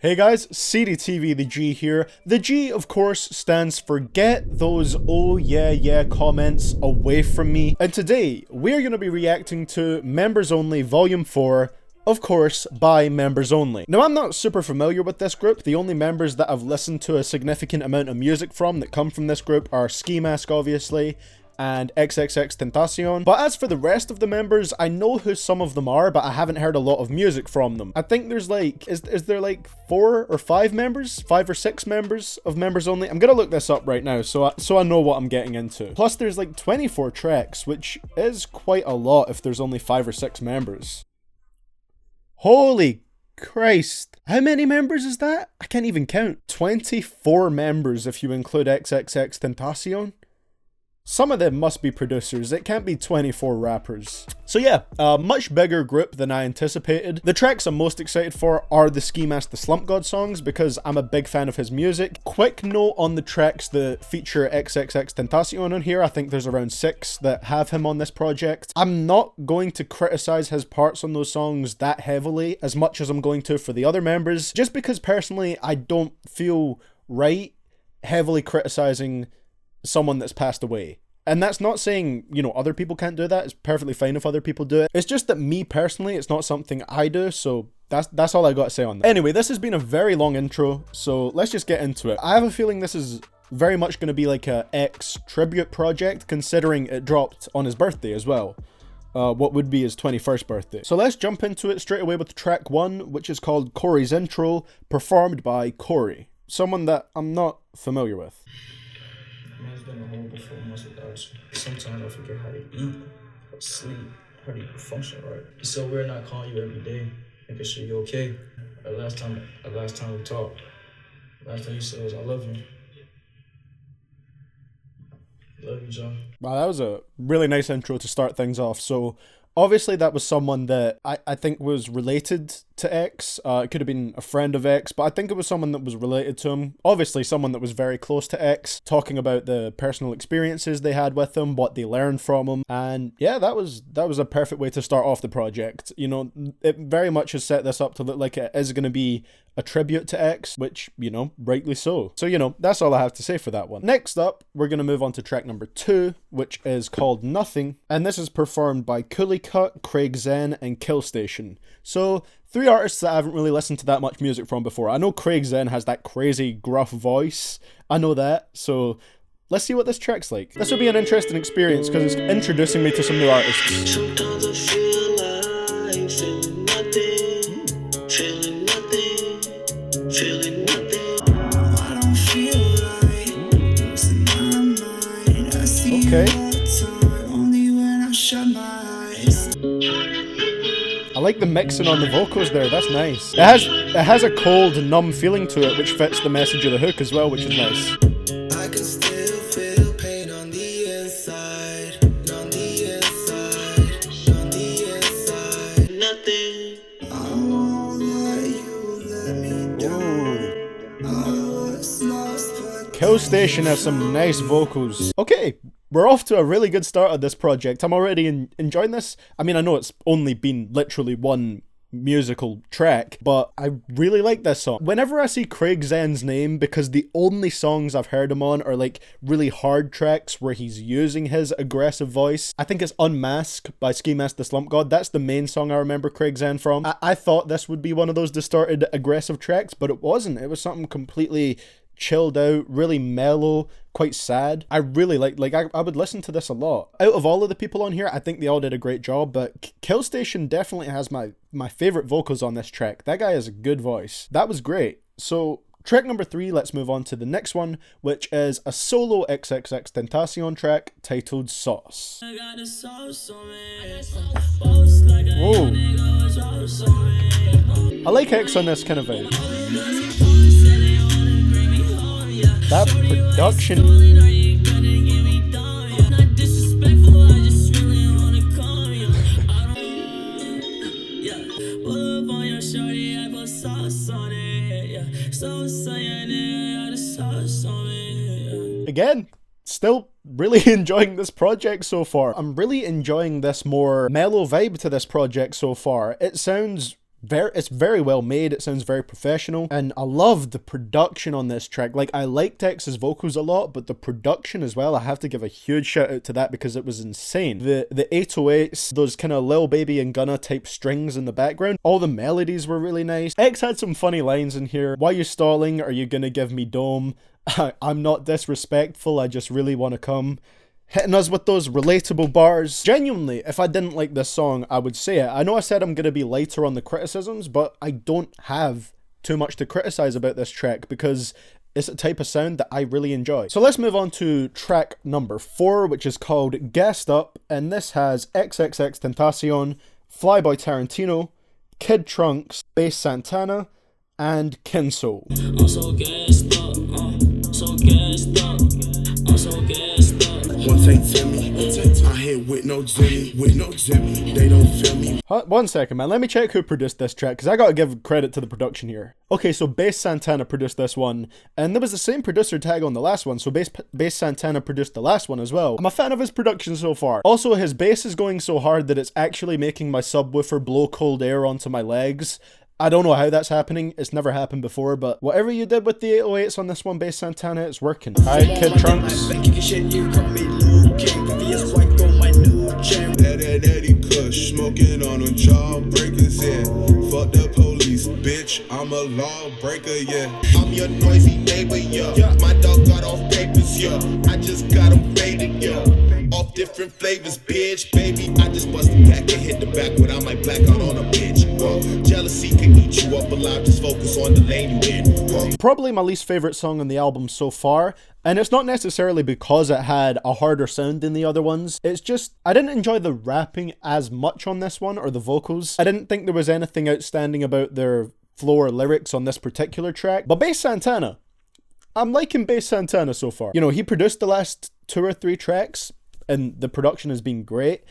Hey guys, CDTVThaG here. The G, of course, stands for get those oh yeah comments away from me. And today, we're going to be reacting to Members Only Volume 4, of course, by Members Only. Now, I'm not super familiar with this group. The only members that I've listened to a significant amount of music from that come from this group are Ski Mask, obviously, and XXXTentacion. But as for the rest of the members, I know who some of them are, but I haven't heard a lot of music from them. I think there's like, is there like 4 or 5 members? 5 or 6 members of Members Only? I'm gonna look this up right now so I know what I'm getting into. Plus there's like 24 tracks, which is quite a lot if there's only 5 or 6 members. Holy Christ. How many members is that? I can't even count. 24 members if you include XXXTentacion. Some of them must be producers, it can't be 24 rappers. So yeah, a much bigger group than I anticipated. The tracks I'm most excited for are the Ski Mask the Slump God songs because I'm a big fan of his music. Quick note on the tracks that feature XXXTentacion on here, I think there's around 6 that have him on this project. I'm not going to criticize his parts on those songs that heavily as much as I'm going to for the other members, just because personally I don't feel right heavily criticizing someone that's passed away. And that's not saying, you know, other people can't do that. It's perfectly fine if other people do it. It's just that me personally, it's not something I do, so that's all I got to say on that. Anyway, this has been a very long intro, so let's just get into it. I have a feeling this is very much going to be like a X tribute project, considering it dropped on his birthday as well. What would be his 21st birthday. So let's jump into it straight away with track 1, which is called Corey's Intro, performed by Corey, someone that I'm not familiar with. Man's been a horrible 4 months without you. Sometimes I forget how to eat, how to sleep, how to even function right. It's so weird not calling you every day, making sure you're okay. The last time we talked, last time you said was I love you. Love you, John. Wow, that was a really nice intro to start things off. So obviously that was someone that I think was related to X. It could have been a friend of X, but I think it was someone that was related to him. Obviously someone that was very close to X, talking about the personal experiences they had with him, what they learned from him. And yeah, that was a perfect way to start off the project. You know, it very much has set this up to look like it is going to be a tribute to X, which, you know, rightly so. So, you know, that's all I have to say for that one. Next up, we're going to move on to track number 2, which is called Nothing. And this is performed by Coolie, Craig Zen, and Killstation. So 3 artists that I haven't really listened to that much music from before. I know Craig Zen has that crazy gruff voice. I know that. So let's see what this track's like. This will be an interesting experience because it's introducing me to some new artists. Sometimes I feel like feeling nothing, feeling nothing, feeling nothing. I don't feel right, losing my mind. I see you all the time, only when I shut my eyes. I like the mixing on the vocals there, that's nice. It has a cold, numb feeling to it, which fits the message of the hook as well, which is nice. I can still feel pain on the inside, on the inside, on the inside. Nothing. I won't let you let me down. I was lost, but Killstation has some nice vocals. Okay, we're off to a really good start of this project. I'm already enjoying this. I mean, I know it's only been literally one musical track, but I really like this song. Whenever I see Craig Zen's name, because the only songs I've heard him on are like really hard tracks where he's using his aggressive voice. I think it's Unmask by Ski Mask the Slump God. That's the main song I remember Craig Zen from. I thought this would be one of those distorted aggressive tracks, but it wasn't. It was something completely chilled out, really mellow, quite sad. I really I would listen to this a lot. Out of all of the people on here, I think they all did a great job, but Killstation definitely has my favorite vocals on this track. That guy has a good voice. That was great. So track number 3, let's move on to the next one, which is a solo XXXTentacion track titled Sauce. Whoa. I like X on this kind of vibe. That production. Again, still really enjoying this project so far. I'm really enjoying this more mellow vibe to this project so far. It sounds it's very well made, it sounds very professional, and I love the production on this track. Like, I liked X's vocals a lot, but the production as well, I have to give a huge shout out to that because it was insane. The 808s, those kind of Lil Baby and Gunna type strings in the background, all the melodies were really nice. X had some funny lines in here. Why you stalling? Are you gonna give me dome? I'm not disrespectful, I just really want to come. Hitting us with those relatable bars. Genuinely, if I didn't like this song, I would say it. I know I said I'm going to be lighter on the criticisms, but I don't have too much to criticize about this track because it's a type of sound that I really enjoy. So let's move on to track number 4, which is called Gassed Up, and this has XXXTentacion, Flyboy Tarantino, Kid Trunks, Bass Santana, and Kinso. I'm so gassed up, so gassed up, I'm so gassed up. One take Timmy, I hit with no Jimmy, they don't feel me. One second, man, let me check who produced this track, because I gotta give credit to the production here. Okay, so Bass Santana produced this one, and there was the same producer tag on the last one, so Bass Santana produced the last one as well. I'm a fan of his production so far. Also, his bass is going so hard that it's actually making my subwoofer blow cold air onto my legs. I don't know how that's happening, it's never happened before, but whatever you did with the 808s on this one, Bass Santana, it's working. Alright, Kid Trunks. Daddy Kush, smoking on them jawbreakers, yeah. Fuck the police, bitch, I'm a lawbreaker, yeah. I'm your noisy neighbor, yeah. My dog got off papers, yeah. I just got him faded, yeah. Off different flavors, bitch, baby. I just bust a pack and hit the back when I might black out on a bitch. Jealousy can eat you up alive, just focus on the lane you in. Probably my least favorite song on the album so far, and it's not necessarily because it had a harder sound than the other ones. It's just, I didn't enjoy the rapping as much on this one, or the vocals. I didn't think there was anything outstanding about their flow or lyrics on this particular track. But Bass Santana, I'm liking Bass Santana so far. You know, he produced the last 2 or 3 tracks, and the production has been great.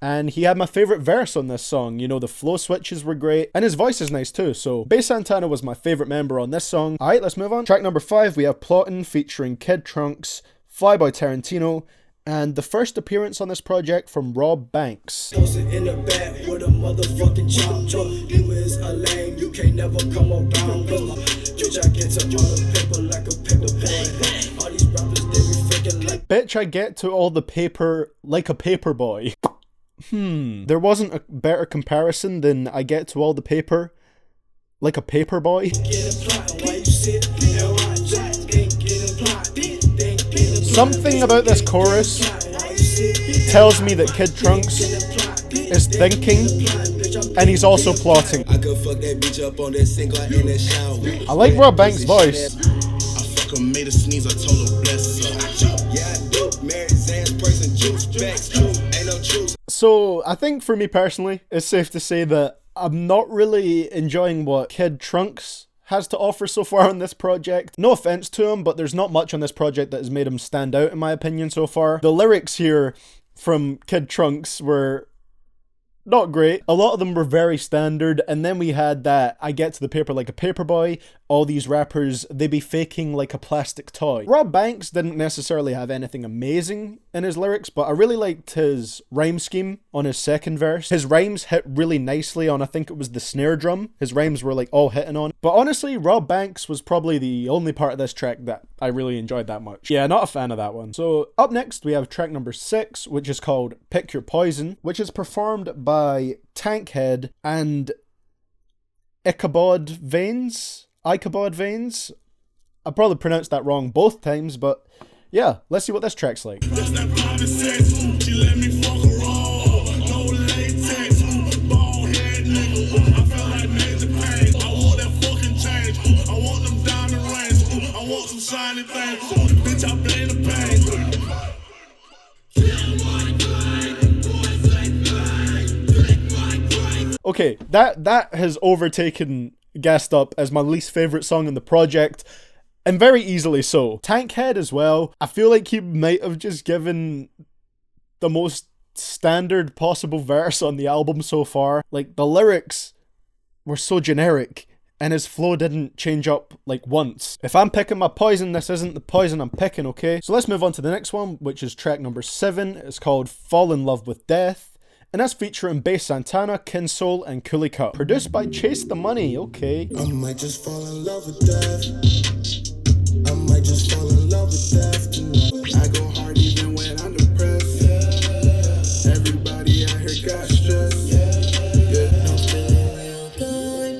And he had my favorite verse on this song. You know, the flow switches were great, and his voice is nice too. So Bass Santana was my favorite member on this song. Alright, let's move on. Track number 5, we have Plottin featuring Kid Trunks, Flyboy Tarantino, and the first appearance on this project from Robb Banks. In the back with a motherfucking chop truck. You is a lame, you can't never come around. Bitch, I get to all the paper like a paper boy. All these rappers, they be freaking like. Bitch, I get to all the paper like a paper boy. There wasn't a better comparison than I get to all the paper like a paper boy. Something about this chorus tells me that Kid Trunks is thinking, and he's also plotting. I like Robb Banks' voice. So I think for me personally, it's safe to say that I'm not really enjoying what Kid Trunks has to offer so far on this project. No offense to him, but there's not much on this project that has made him stand out in my opinion so far. The lyrics here from Kid Trunks were not great. A lot of them were very standard, and then we had that I get to the paper like a paper boy. All these rappers, they be faking like a plastic toy. Robb Banks didn't necessarily have anything amazing in his lyrics, but I really liked his rhyme scheme on his second verse. His rhymes hit really nicely on, I think it was the snare drum. His rhymes were like all hitting on. But honestly, Robb Banks was probably the only part of this track that I really enjoyed that much. Yeah, not a fan of that one. So up next, we have track number 6, which is called Pick Your Poison, which is performed by Tankhead and IkabodVeins. I probably pronounced that wrong both times, but yeah, let's see what this track's like. Okay, that has overtaken Gassed Up as my least favourite song in the project, and very easily so. Tankhead as well, I feel like he might have just given the most standard possible verse on the album so far. Like, the lyrics were so generic, and his flow didn't change up like once. If I'm picking my poison, this isn't the poison I'm picking, okay? So let's move on to the next one, which is track number 7. It's called Fall in Love with Death. and that's featuring bass Santana, Kinsole, and Coolie Cut. Produced by Chase the Money, okay. I might just fall in love with death. I might just fall in love with death tonight. I go hard even when I'm depressed. Everybody out here got stress. I'm feeling real good.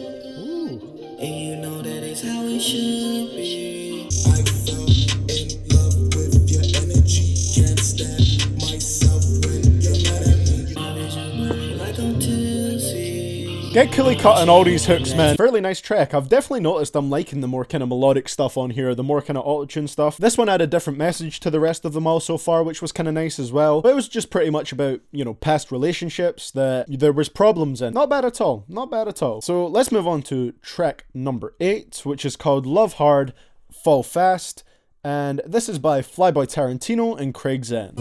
And you know that is how it should be. I fell in love with your energy. Can't stand myself when you're mad at me. My vision blurry like I'm tipsy. Get Coolie Cut on all these hooks, man. Fairly nice track. I've definitely noticed I'm liking the more kind of melodic stuff on here, the more kind of auto-tune stuff. This one had a different message to the rest of them all so far, which was kind of nice as well. But it was just pretty much about, you know, past relationships that there was problems in. Not bad at all. Not bad at all. So let's move on to track number 8, which is called Love Hard, Fall Fast. And this is by Flyboy Tarantino and Craig Zen.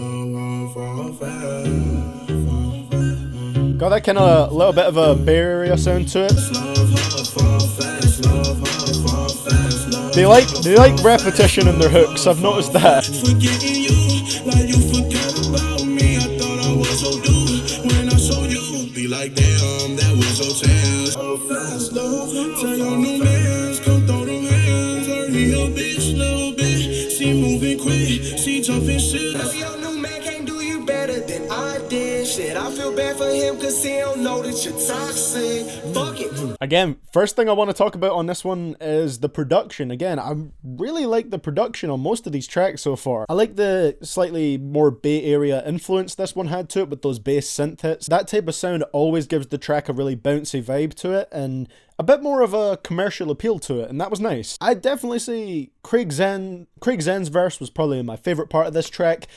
Got that kind of little bit of a Bay Area sound to it. They like repetition in their hooks, I've noticed that. I feel bad for him cause he don't know that you're toxic. Fuck it. Again, first thing I want to talk about on this one is the production. Again, I really like the production on most of these tracks so far. I like the slightly more Bay Area influence this one had to it with those bass synth hits. That type of sound always gives the track a really bouncy vibe to it and a bit more of a commercial appeal to it, and that was nice. I'd definitely say Craig Zen's verse was probably my favorite part of this track.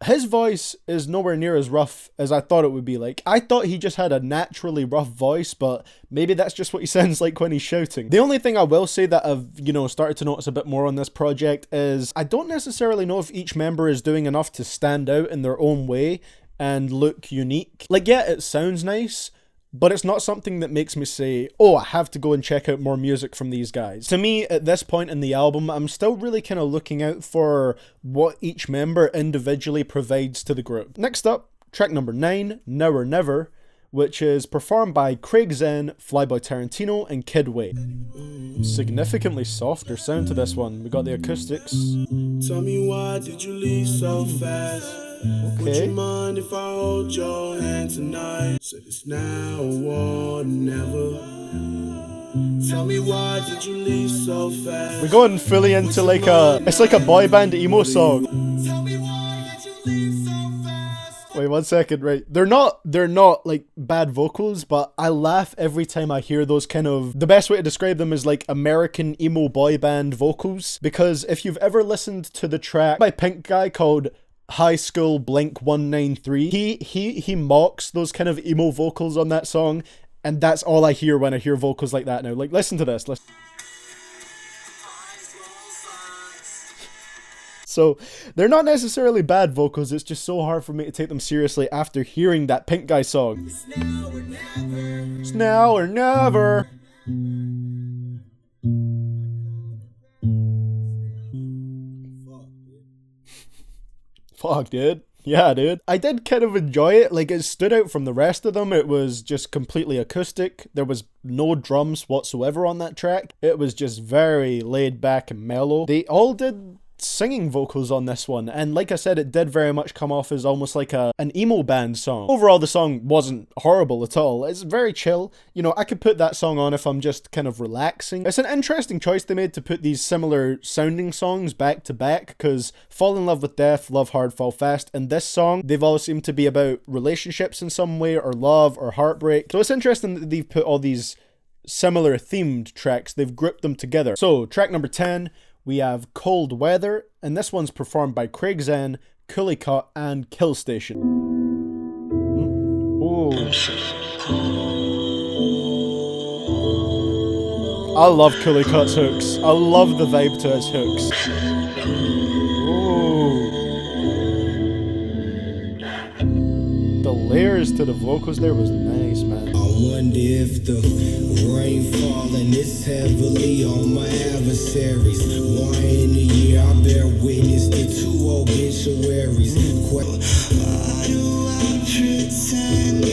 His voice is nowhere near as rough as I thought it would be. Like, I thought he just had a naturally rough voice, but maybe that's just what he sounds like when he's shouting. The only thing I will say that I've, you know, started to notice a bit more on this project is I don't necessarily know if each member is doing enough to stand out in their own way and look unique. Like, yeah, it sounds nice, but it's not something that makes me say, oh, I have to go and check out more music from these guys. To me, at this point in the album, I'm still really kind of looking out for what each member individually provides to the group. Next up, track number 9, Now or Never, which is performed by Craig Zen, Flyboy Tarantino, and Kid Way. Significantly softer sound to this one. We got the acoustics. Tell me why did you leave so fast? Would you mind if I hold your hand tonight? Said it's now or never. Tell me why did you leave so fast? We're going fully into like it's like a boy band emo song. Tell me why did you leave so fast? Wait 1 second, right? They're not like bad vocals, but I laugh every time I hear those kind of, the best way to describe them is like American emo boy band vocals. Because if you've ever listened to the track by Pink Guy called High School Blink 193, he mocks those kind of emo vocals on that song, and that's all I hear when I hear vocals like that now. Like, listen to this. Listen. So they're not necessarily bad vocals, it's just so hard for me to take them seriously after hearing that Pink Guy song. It's now or never. It's now or never. Fuck, dude. Yeah, dude. I did kind of enjoy it. Like, it stood out from the rest of them. It was just completely acoustic. There was no drums whatsoever on that track. It was just very laid back and mellow. They all did singing vocals on this one, and like I said, it did very much come off as almost like an emo band song. Overall, the song wasn't horrible at all. It's very chill. You know, I could put that song on if I'm just kind of relaxing. It's an interesting choice they made to put these similar sounding songs back to back, because Fall in Love with Death, Love Hard, Fall Fast, and this song, they've all seemed to be about relationships in some way, or love, or heartbreak. So it's interesting that they've put all these similar themed tracks, they've grouped them together. So track number 10, we have Cold Weather, and this one's performed by Craig Zen, Coolie Cut, and Killstation. Oh. I love Coolie Cut's hooks. I love the vibe to his hooks. Oh. The layers to the vocals there was nice, man. I wonder if the rain falling this heavily on my adversaries. One in a year, I bear witness to 2 obituaries. Why do I pretend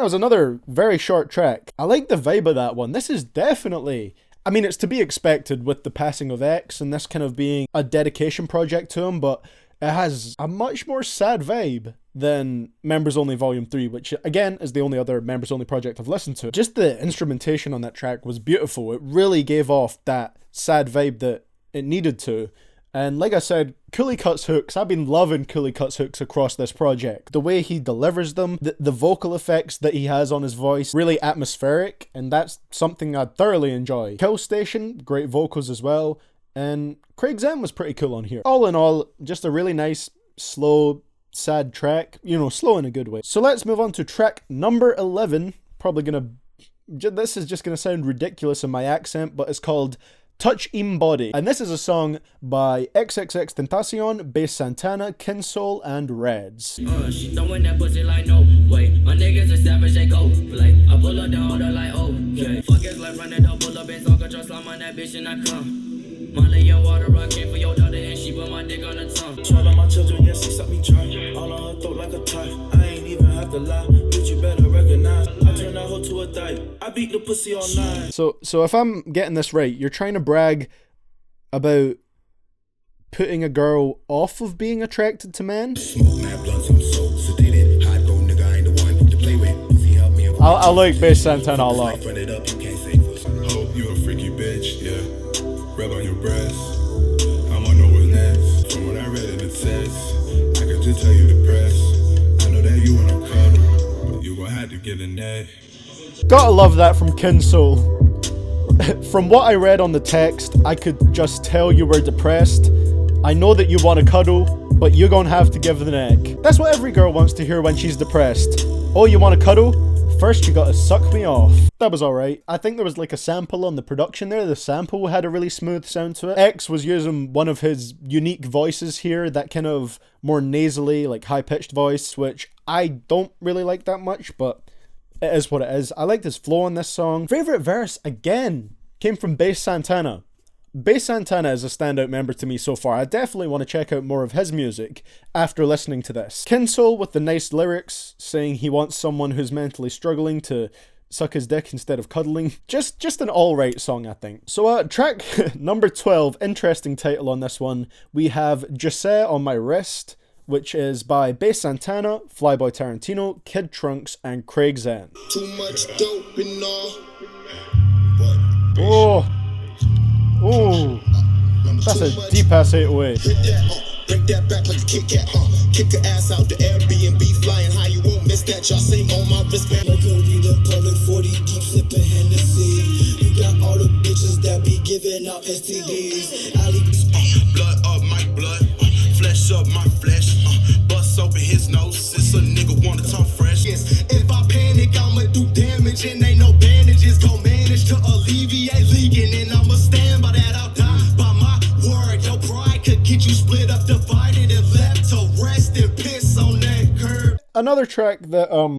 was another very short track. I like the vibe of that one. This is definitely, I mean, it's to be expected with the passing of X and this kind of being a dedication project to him, but it has a much more sad vibe than Members Only Volume 3, which again is the only other Members Only project I've listened to. Just the instrumentation on that track was beautiful. It really gave off that sad vibe that it needed to. And like I said, Coolie cuts hooks. I've been loving Coolie cuts hooks across this project. The way he delivers them, the vocal effects that he has on his voice, really atmospheric, and that's something I thoroughly enjoy. Killstation, great vocals as well, and Craig's was pretty cool on here. All in all, just a really nice, slow, sad track. You know, slow in a good way. So let's move on to track number 11. This is just gonna sound ridiculous in my accent, but it's called Touch Eem Body. And this is a song by XXXTentacion, Bass Santana, Kinsole, and Reds. She throwing that pussy like no way. My niggas are savage, they go play. I pull her down, her like okay. Fuck it, like running up, pull up and talk control, slime on that bitch and I come. Molly and water, I came for your daughter and she put my dick on her tongue. Swallow my children, yes, she suck me dry. All on her throat like a tie. I ain't even have to lie, bitch, you better recognize. I turn that hoe to a dyke. I beat the pussy all night. So if I'm getting this right, you're trying to brag about putting a girl off of being attracted to men? I like Bass Santana a lot. Hope you a freaky bitch, yeah. Rub on your breast. I'ma know what's next. From what I read in the text, I can just tell you the press. I know that you wanna cuddle, but you gon' have to get in there. Gotta love that from Kinsole. From what I read on the text, I could just tell you were depressed. I know that you want to cuddle, but you're gonna have to give the neck. That's what every girl wants to hear when she's depressed. Oh, you want to cuddle? First you gotta suck me off. That was alright. I think there was like a sample on the production there. The sample had a really smooth sound to it. X was using one of his unique voices here, that kind of more nasally, like high-pitched voice, which I don't really like that much, but it is what it is. I liked his flow on this song. Favorite verse, again, came from Bass Santana. Bass Santana is a standout member to me so far. I definitely want to check out more of his music after listening to this. Kinsole with the nice lyrics, saying he wants someone who's mentally struggling to suck his dick instead of cuddling. Just an alright song, I think. So track number 12, interesting title on this one. We have Jose on My Wrist, which is by Bass Santana, Flyboy Tarantino, Kid Trunks, and Craig's. Too much dope and all. Oh. Oh, that's a deep ass 808. Break that back like a Kit Kat, kick her ass out the Airbnb, flying high, you won't miss that. Y'all sing on my wristband. No Coolie, the public 40 deep sipping Hennessy. You got all the bitches that be giving out STDs. Blood up my blood, flesh up my flesh, bust open his nose. It's a nigga wanna talk fresh. Yes, if I panic, I'ma do damage, and ain't no bandages gon' manage to alleviate leaking, and I'ma stand by that. I'll die by my word. Your pride could get you split up, divided, and left to rest and piss on that curb. Another track that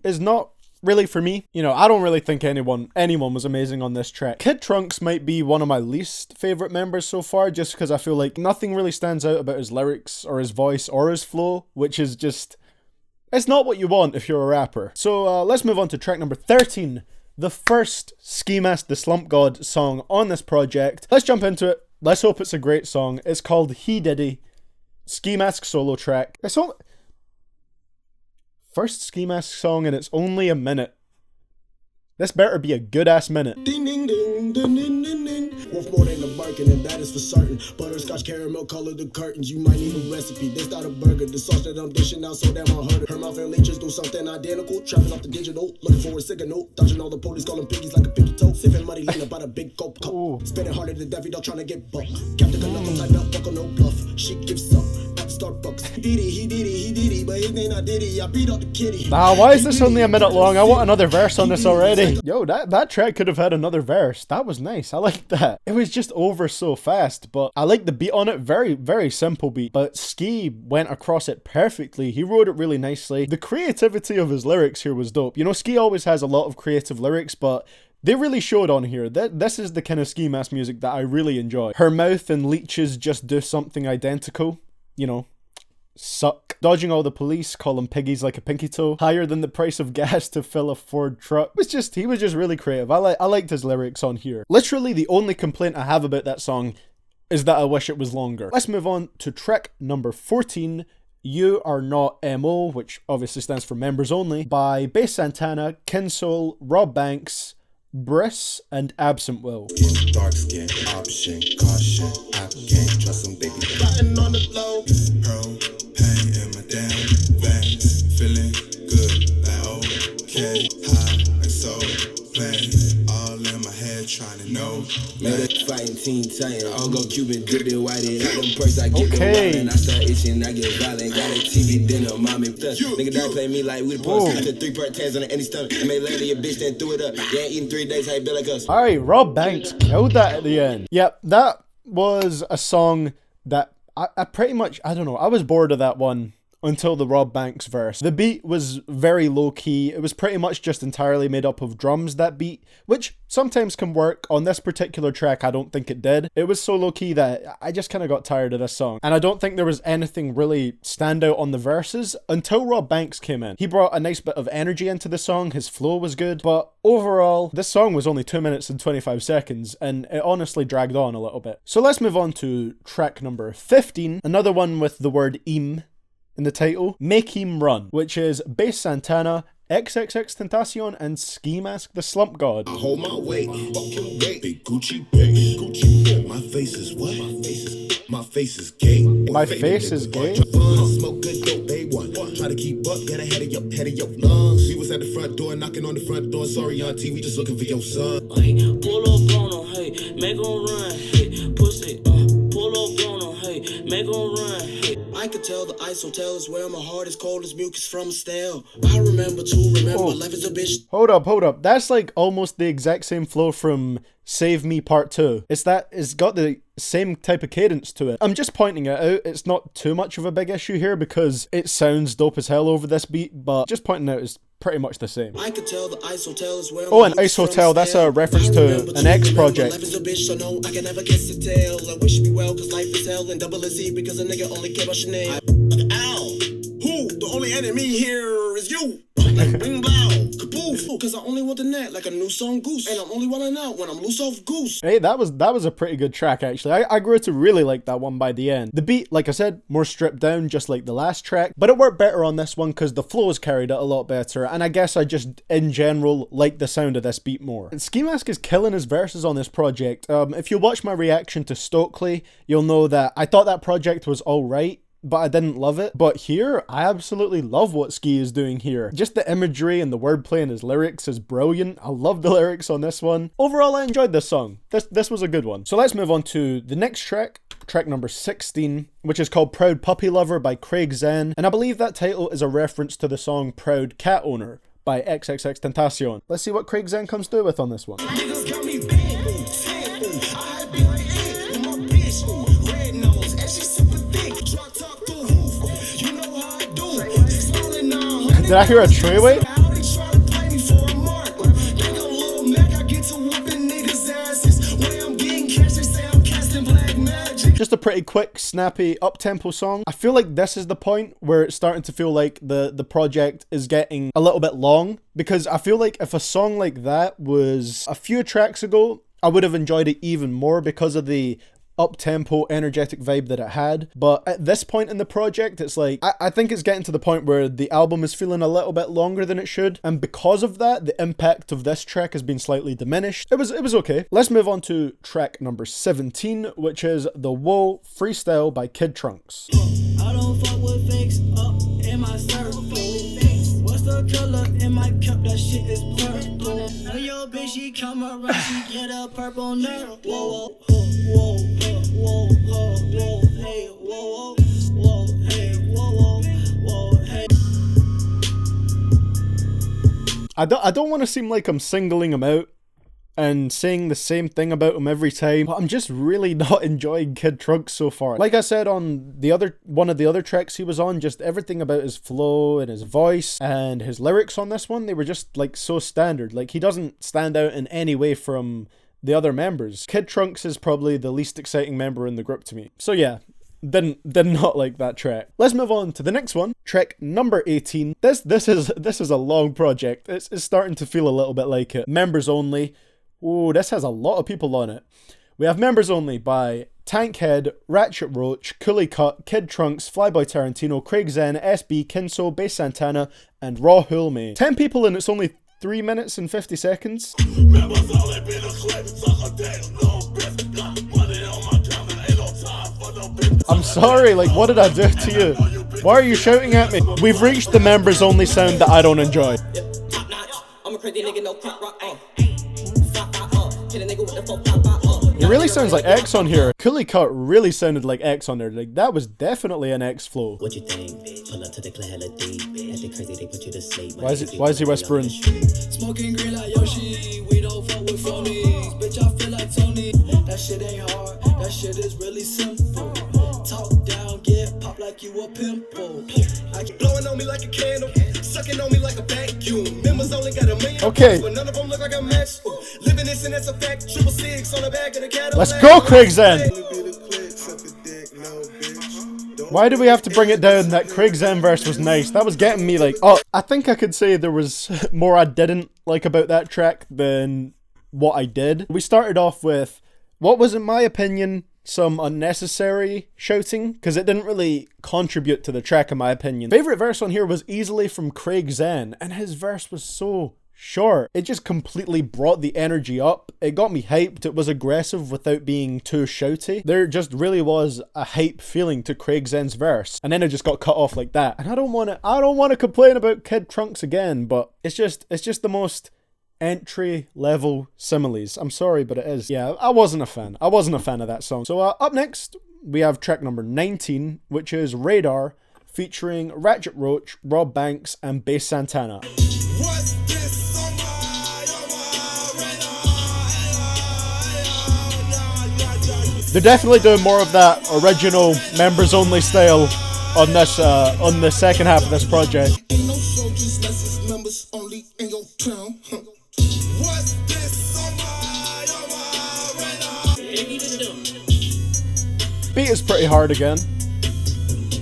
is not really for me. You know, I don't really think anyone was amazing on this track. Kid Trunks might be one of my least favorite members so far, just because I feel like nothing really stands out about his lyrics or his voice or his flow, which is just, it's not what you want if you're a rapper. So let's move on to track number 13, the first Ski Mask the Slump God song on this project. Let's jump into it. Let's hope it's a great song. It's called He Diddy, Ski Mask solo track. It's only first Ski Mask song and it's only a minute. This better be a good ass minute. Ding ding ding ding ding ding ding. Worth more than a Birkin, and that is for certain. Butterscotch caramel color the curtains. You might need a recipe. This not a burger. The sauce that I'm dishing out so damn unheard of. Her mouth and leeches do something identical. Trapping off the digital, looking for a signal. Dodging all the police, calling piggies like a piggy toe. Sipping money, leaning about a big coke cup. Spinning harder than Daffy Dog trying to get bucked. Captain Canuck, type out, buckle no bluff. She gives up at Starbucks. He did it, but his name I did it. I beat up the kitty. Nah, why is this only a minute long? I want another verse on this already. Yo, that track could have had another verse. That was nice. I like that. It was just over so fast, but I like the beat on it. Very, very simple beat, but Ski went across it perfectly. He wrote it really nicely. The creativity of his lyrics here was dope. You know, Ski always has a lot of creative lyrics, but they really showed on here. This is the kind of Ski Mask music that I really enjoy. Her mouth and leeches just do something identical. You know, suck. Dodging all the police, call them piggies like a pinky toe. Higher than the price of gas to fill a Ford truck. He was just really creative. I liked his lyrics on here. Literally the only complaint I have about that song is that I wish it was longer. Let's move on to track number 14, You Are Not MO, which obviously stands for Members Only, by Bass Santana, Kinsoul, Robb Banks, Briss, and Absent Will. Dark skin, option, caution, I can't trust them, baby. Plotting on the low. Pearl, pain in my damn veins. Feeling good, like okay. High and so plain. All in my head, trying to know. Made a fighting Teen Titan. I'll go Cuban, dip it, white it. Out them perks, I get the wild. I start itching, I get violent. Got a TV dinner, mommy. Nigga, don't play me like we the post. I took 3-part tens on the any stomach. I made lady a bitch, then threw it up. You ain't eating 3 days, how you be like us. Alright, Robb Banks killed that at the end. Yep, that was a song that I pretty much, I don't know, I was bored of that one until the Robb Banks verse. The beat was very low-key. It was pretty much just entirely made up of drums, that beat, which sometimes can work. On this particular track, I don't think it did. It was so low-key that I just kind of got tired of this song. And I don't think there was anything really stand out on the verses until Robb Banks came in. He brought a nice bit of energy into the song. His flow was good. But overall, this song was only 2 minutes and 25 seconds, and it honestly dragged on a little bit. So let's move on to track number 15. Another one with the word Eem in the title, Make Eem Run, which is Bass Santana, XXXTentacion, and Ski Mask the Slump God. I hold my weight, fucking weight. Big Gucci, big Gucci. My face is what? My face is gay. My face is gay? Smoke good dope, they one. Try to keep up, get ahead of your lungs. We was at the front door, knocking on the front door. Sorry, auntie, we just looking for your son. Hey, pull up on him, hey, make him run, hey, pussy, pull up on him, hey, make him run, hey. I could tell the ice hotel is where my heart is cold as mucus from a stale. I remember life is a bitch. Hold up. That's like almost the exact same flow from Save Me Part 2. It's got the same type of cadence to it. I'm just pointing it out. It's not too much of a big issue here because it sounds dope as hell over this beat, but just pointing out is pretty much the same. I could tell the Ice Hotel is where oh, and Ice Hotel, that's a reference to an X project. Life is a bitch, so no, I can never guess the tale. I wish me well, cause life is hell, and double is E because a nigga only care about Chanel. Ow! Who? The only enemy here is you! Like ring blow, kaboof, cause I only want the net like a new song goose, and I'm only wildin' out when I'm loose off goose. Hey, that was a pretty good track actually. I grew to really like that one by the end. The beat, like I said, more stripped down just like the last track, but it worked better on this one because the flows carried it a lot better, and I guess I just in general like the sound of this beat more. And Ski Mask is killing his verses on this project. If you watch my reaction to Stokely, you'll know that I thought that project was alright, but I didn't love it. But here, I absolutely love what Ski is doing here. Just the imagery and the wordplay in his lyrics is brilliant. I love the lyrics on this one. Overall, I enjoyed this song. This was a good one. So let's move on to the next track number 16, which is called Proud Puppy Lover by Craig Zen. And I believe that title is a reference to the song Proud Cat Owner by XXXTentacion. Let's see what Craig Zen comes through with on this one. Niggas got me bad, I be like, hey, with my bitch, red nose, and she super thick, drop top through roof, you know how I do, smiling now. Did I hear a treyway? Just a pretty quick, snappy, up-tempo song. I feel like this is the point where it's starting to feel like the project is getting a little bit long, because I feel like if a song like that was a few tracks ago, I would have enjoyed it even more because of the up-tempo, energetic vibe that it had. But at this point in the project, it's like, I think it's getting to the point where the album is feeling a little bit longer than it should, and because of that, the impact of this track has been slightly diminished. It was okay. Let's move on to track number 17, which is the Woah Freestyle by Kid Trunks. I don't fuck with fakes up in my circle. What's the color in my cup? That shit is purple. When your bitch, she come around, she get a purple nerve. Whoa, whoa, whoa, whoa, whoa, hey, whoa, whoa, hey, whoa, whoa, hey. I don't want to seem like I'm singling him out and saying the same thing about him every time, but I'm just really not enjoying Kid Trunks so far. Like I said on one of the other tracks he was on, just everything about his flow and his voice and his lyrics on this one, they were just like so standard. Like he doesn't stand out in any way from the other members. Kid Trunks is probably the least exciting member in the group to me. So yeah, did not like that track. Let's move on to the next one, track number 18. This is a long project. It's starting to feel a little bit like it. Members only. Oh, this has a lot of people on it. We have Members Only by Tankhead, Ratchet Roach, Coolie Cut, Kid Trunks, Flyboy Tarantino, Craig Zen, SB, Kinso, Bass Santana, and Raw Hulme. 10 people and it's only 3 minutes and 50 seconds. I'm sorry, like, what did I do to you? Why are you shouting at me? We've reached the Members Only sound that I don't enjoy. It really sounds like X on here. Coolie Cut really sounded like X on there. Like, that was definitely an X flow. What you think? Pull up to the club hella deep. At the crazy, they put you to sleep. Why is he whispering? Smoking green like Yoshi. We don't fuck with phonies. Bitch, I feel like Tony. That shit ain't hard. That shit is really simple. Talk down, get pop like you a pimple. Blowing on me like a candle. Sucking on me like a vacuum. Members only got a million. Okay. But none of them look like a match. Living this and that's a fact. 666 on the back of the Cadillac. Let's go, Craig Zen! Why do we have to bring it down? That Craig Zen verse was nice. That was getting me like, oh, I think I could say there was more I didn't like about that track than what I did. We started off with what was, in my opinion, some unnecessary shouting, because it didn't really contribute to the track in my opinion. Favorite verse on here was easily from Craig Zen, and his verse was so short. It just completely brought the energy up. It got me hyped. It was aggressive without being too shouty. There just really was a hype feeling to Craig Zen's verse, and then it just got cut off like that. And I don't want to complain about Kid Trunks again, but it's just the most entry level similes. I'm sorry, but it is. Yeah, I wasn't a fan. I wasn't a fan of that song. So up next, we have track number 19, which is Radar, featuring Ratchet Roach, Robb Banks, and Bass Santana. They're definitely doing more of that original members only style on this on the second half of this project. Ain't no soldiers, that's just members only in your town. What's this on my Beat is pretty hard again.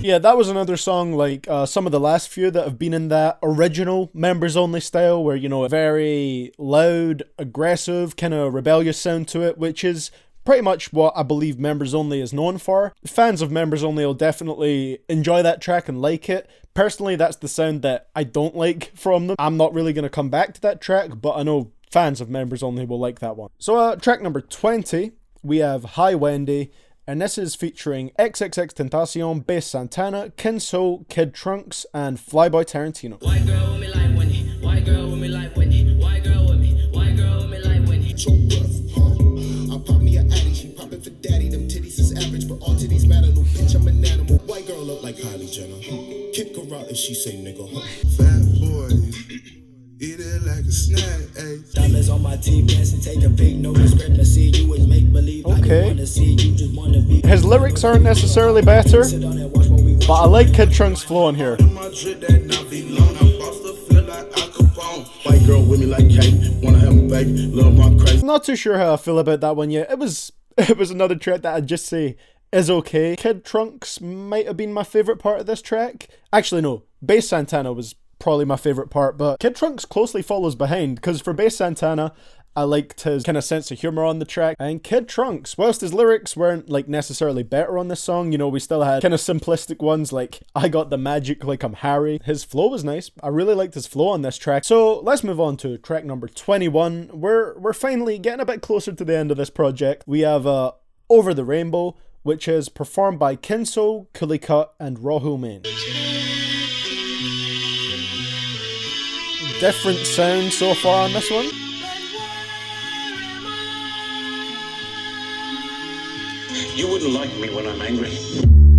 Yeah, that was another song like some of the last few that have been in that original members only style where, you know, a very loud, aggressive, kind of rebellious sound to it, which is pretty much what I believe Members Only is known for. Fans of Members Only will definitely enjoy that track and like it. Personally, that's the sound that I don't like from them. I'm not really going to come back to that track, but I know fans of Members Only will like that one. So track number 20, we have Hi Wendy, and this is featuring XXXTentacion, Bass Santana, Kinso, Kid Trunks, and Flyboy Tarantino. White girl with me like Wendy. White girl with me like Wendy. White girl with me. White girl with me like Wendy. I pop me a addy, she poppin' for daddy. Them titties is average, but all titties matter. No bitch, I'm an animal. White girl look like Kylie Jenner. Kick her out if she say nigga. Fat boy, eat it like a snack, ayy. Diamonds on my T-Pants and take a big no discrepancy. You is make believe. Okay. I wanna see you just wanna be. His lyrics aren't necessarily better, but I like Kid Trunks' flow on here. White girl with me like Kate, wanna have me baby, love my crazy. Not too sure how I feel about that one yet. It was another track that I'd just say is okay. Kid Trunks might have been my favourite part of this track. Actually no, Bass Santana was probably my favourite part, but Kid Trunks closely follows behind, because for Bass Santana, I liked his kind of sense of humour on the track. And Kid Trunks, whilst his lyrics weren't like necessarily better on this song, you know, we still had kind of simplistic ones like I got the magic like I'm Harry. His flow was nice. I really liked his flow on this track. So let's move on to track number 21. We're finally getting a bit closer to the end of this project. We have Over the Rainbow, which is performed by Kinso, Coolie Cut, and Raw Hulme. Different sound so far on this one. You wouldn't like me when I'm angry.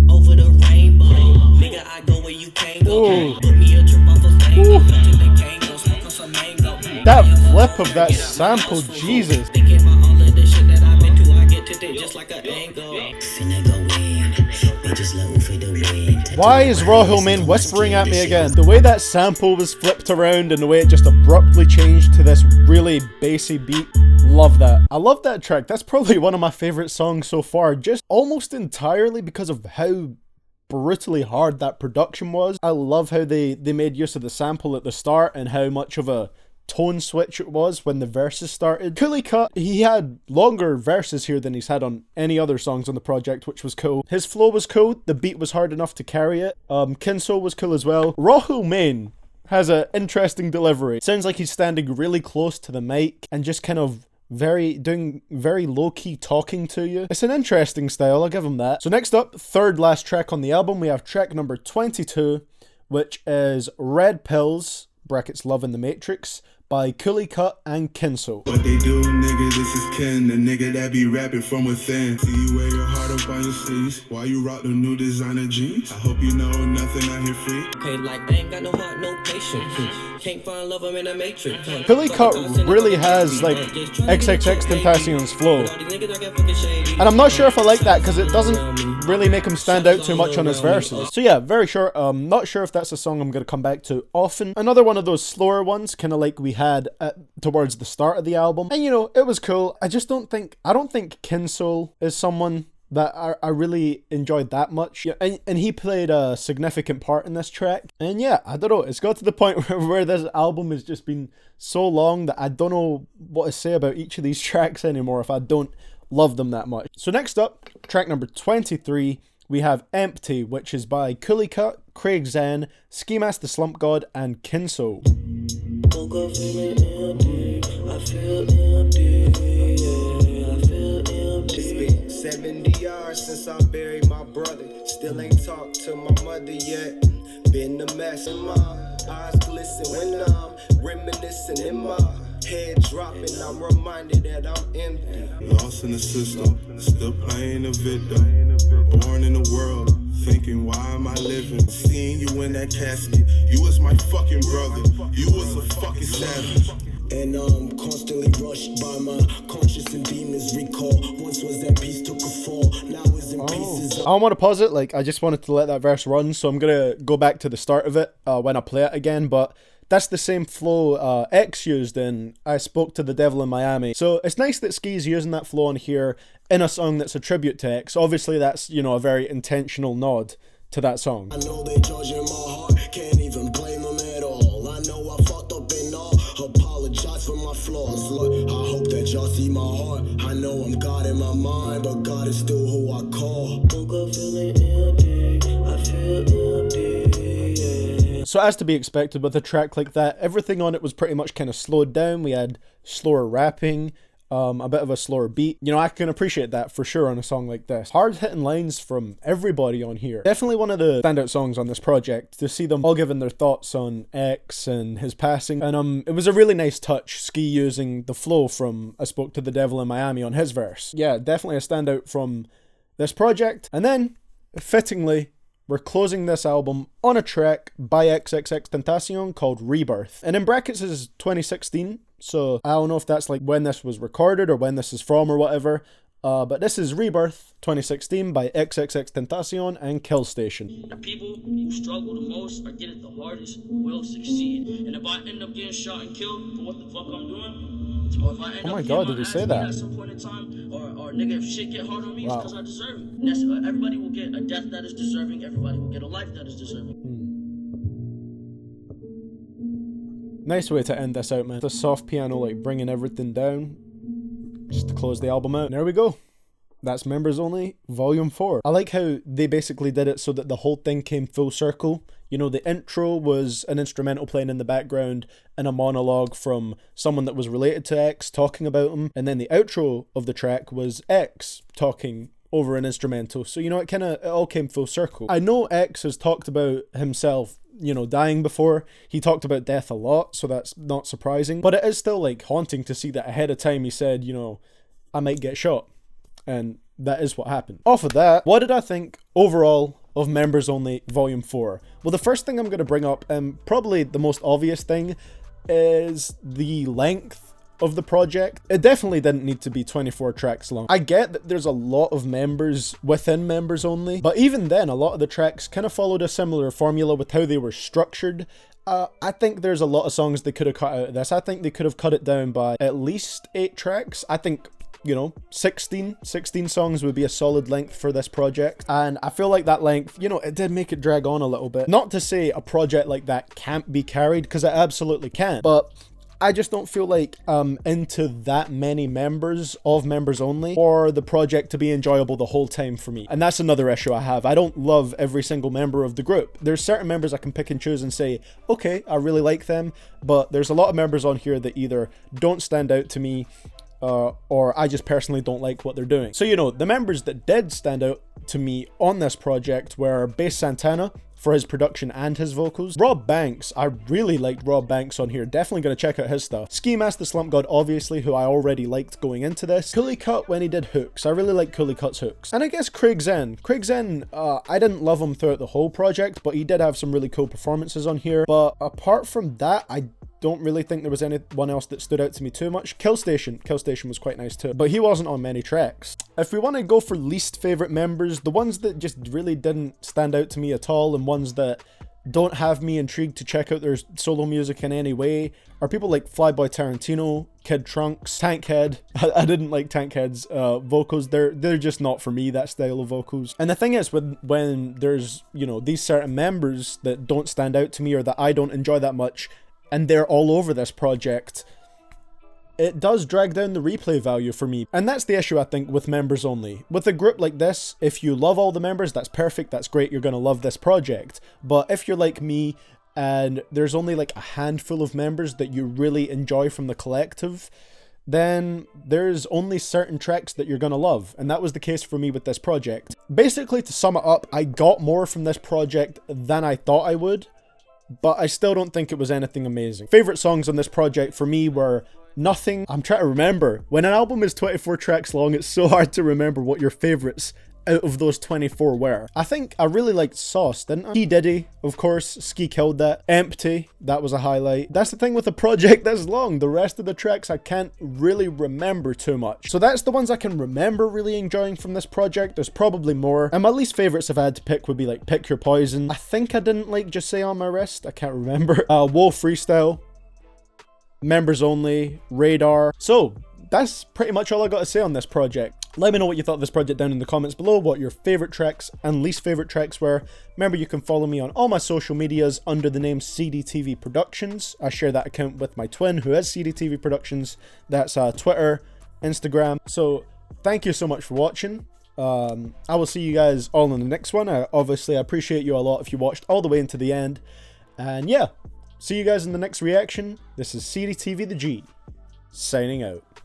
Over the rainbow, nigga, I go where you can't go. Ooh. Put me a trip off a fango, they can't go, smoke on some mango. That flip of that sample, Jesus. They get my all of the shit that I've been to, I get to it just like an angle. Finna go in, bitches love for the win. Why is Robb whispering at me again? The way that sample was flipped around and the way it just abruptly changed to this really bassy beat. Love that. I love that track. That's probably one of my favorite songs so far, just almost entirely because of how brutally hard that production was. I love how they made use of the sample at the start and how much of a tone switch it was when the verses started. Coolie cut, he had longer verses here than he's had on any other songs on the project, which was cool. His flow was cool, the beat was hard enough to carry it. Kinso was cool as well. Robb has an interesting delivery. Sounds like he's standing really close to the mic and just kind of doing very low-key talking to you. It's an interesting style, I'll give him that. So next up, third last track on the album, we have track number 22, which is Red Pills, brackets Love in the Matrix, by Coolie Cut and Kinso. What they do, nigga, this is Ken, the nigga that be rapping from within. See you wear your heart up on your sleeves while you rock the new designer jeans. I hope you know nothing out here free. Okay, like I ain't got no heart, no patience. Can't find love, I'm in a matrix. Coolie Cut really has like XXXTentacion's flow. And I'm not sure if I like that because it doesn't really make him stand out too much on his verses. So yeah, very short. Not sure if that's a song I'm going to come back to often. Another one of those slower ones, kind of like we had towards the start of the album. And you know, it was cool. I don't think Kinso is someone that I really enjoyed that much. Yeah, and he played a significant part in this track. And yeah, I don't know, it's got to the point where this album has just been so long that I don't know what to say about each of these tracks anymore if I don't love them that much. So next up, track number 23, we have Empty, which is by Coolie Cut, Craig Zen, Ski Mask the Slump God, and Kinso. Woke up feeling empty, I feel empty, yeah, I feel empty. It's been 70 years since I buried my brother. Still ain't talked to my mother yet. Been a mess in my eyes glisten when I'm reminiscing in my head dropping. I'm reminded that I'm empty. Lost in the system, still playing the victim. Born in the world, thinking why am I living? Seeing you in that casket, you was my fucking brother. You was a fucking savage. And I'm constantly rushed by my conscious and demons recall. Once was that piece took a fall, now is in pieces. I don't want to pause it, like I just wanted to let that verse run, so I'm gonna go back to the start of it when I play it again, but that's the same flow X used in I Spoke to the Devil in Miami. So it's nice that Ski's using that flow on here in a song that's a tribute to X. Obviously that's, you know, a very intentional nod to that song. I know they judging my heart, can't even blame them at all. I know I fucked up and all, apologize for my flaws. Look, I hope that y'all see my heart. I know I'm God in my mind, but God is still who I call. Woke up feeling empty, I feel empty, yeah. So as to be expected with a track like that, everything on it was pretty much kind of slowed down. We had slower rapping, a bit of a slower beat. You know, I can appreciate that for sure on a song like this. Hard hitting lines from everybody on here. Definitely one of the standout songs on this project, to see them all giving their thoughts on X and his passing. And it was a really nice touch, Ski using the flow from I Spoke to the Devil in Miami on his verse. Yeah, definitely a standout from this project. And then, fittingly, we're closing this album on a track by XXXTentacion called Rebirth. And in brackets is 2016, so I don't know if that's like when this was recorded or when this is from or whatever. But this is Rebirth 2016 by XXXTentacion and Killstation. The people who struggle the most or get it the hardest will succeed. And if I end up getting shot and killed for what the fuck I'm doing, or if I end Oh my up god, getting did he my say ass that? beat at some point in time, or nigga, if shit get hard on me, Wow. it's because I deserve it. And that's, everybody will get a death that is deserving, everybody will get a life that is deserving. Nice way to end this out, man. The soft piano like bringing everything down just to close the album out. And there we go. That's Members Only, Volume 4. I like how they basically did it so that the whole thing came full circle. You know, the intro was an instrumental playing in the background and a monologue from someone that was related to X talking about him. And then the outro of the track was X talking over an instrumental. So, you know, it all came full circle. I know X has talked about himself, you know, dying before. He talked about death a lot, so that's not surprising. But it is still, like, haunting to see that ahead of time he said, you know, I might get shot. And that is what happened. Off of that, what did I think overall of Members Only Volume 4? Well, the first thing I'm going to bring up, and probably the most obvious thing, is the length of the project. It definitely didn't need to be 24 tracks long. I get that there's a lot of members within members only, but even then, a lot of the tracks kind of followed a similar formula with how they were structured. I think there's a lot of songs they could have cut out of this. I think they could have cut it down by at least 8 tracks. I think, you know, 16 songs would be a solid length for this project. And I feel like that length, you know, it did make it drag on a little bit. Not to say a project like that can't be carried, because it absolutely can. But I just don't feel like into that many members of members only for the project to be enjoyable the whole time for me. And that's another issue I have. I don't love every single member of the group. There's certain members I can pick and choose and say, okay, I really like them, but there's a lot of members on here that either don't stand out to me or I just personally don't like what they're doing. So, you know, the members that did stand out to me on this project were bass Santana, for his production and his vocals. Robb Banks, I really liked Robb Banks on here, definitely gonna check out his stuff. Ski Mask the Slump God, obviously, who I already liked going into this. Coolie Cut when he did hooks, I really like Coolie Cut's hooks. And I guess Craig Zen, I didn't love him throughout the whole project, but he did have some really cool performances on here. But apart from that, I don't really think there was anyone else that stood out to me too much. Killstation was quite nice too, but he wasn't on many tracks. If we want to go for least favorite members, the ones that just really didn't stand out to me at all and ones that don't have me intrigued to check out their solo music in any way are people like Flyboy Tarantino, Kid Trunks, Tankhead. I didn't like Tankhead's vocals. They're just not for me, that style of vocals. And the thing is, when there's, you know, these certain members that don't stand out to me or that I don't enjoy that much, and they're all over this project, it does drag down the replay value for me. And that's the issue, I think, with members only. With a group like this, if you love all the members, that's perfect, that's great, you're gonna love this project. But if you're like me, and there's only like a handful of members that you really enjoy from the collective, then there's only certain tracks that you're gonna love. And that was the case for me with this project. Basically, to sum it up, I got more from this project than I thought I would, but I still don't think it was anything amazing. Favorite songs on this project for me were Nothing. I'm trying to remember. When an album is 24 tracks long, it's so hard to remember what your favorites out of those 24 were. I think I really liked Sauce, didn't I? P. Diddy, of course. Ski killed that. Empty, that was a highlight. That's the thing with a project that's long. The rest of the tracks I can't really remember too much. So that's the ones I can remember really enjoying from this project. There's probably more. And my least favorites if I had to pick would be like Pick Your Poison. I think I didn't like Just Say On My Wrist. I can't remember. Woah Freestyle. Members Only. Radar. So that's pretty much all I got to say on this project. Let me know what you thought of this project down in the comments below, what your favourite tracks and least favourite tracks were. Remember, you can follow me on all my social medias under the name CDTV Productions. I share that account with my twin, who is CDTV Productions. That's Twitter, Instagram. So thank you so much for watching. I will see you guys all in the next one. Obviously, I appreciate you a lot if you watched all the way into the end. And yeah, see you guys in the next reaction. This is CDTVThaG, signing out.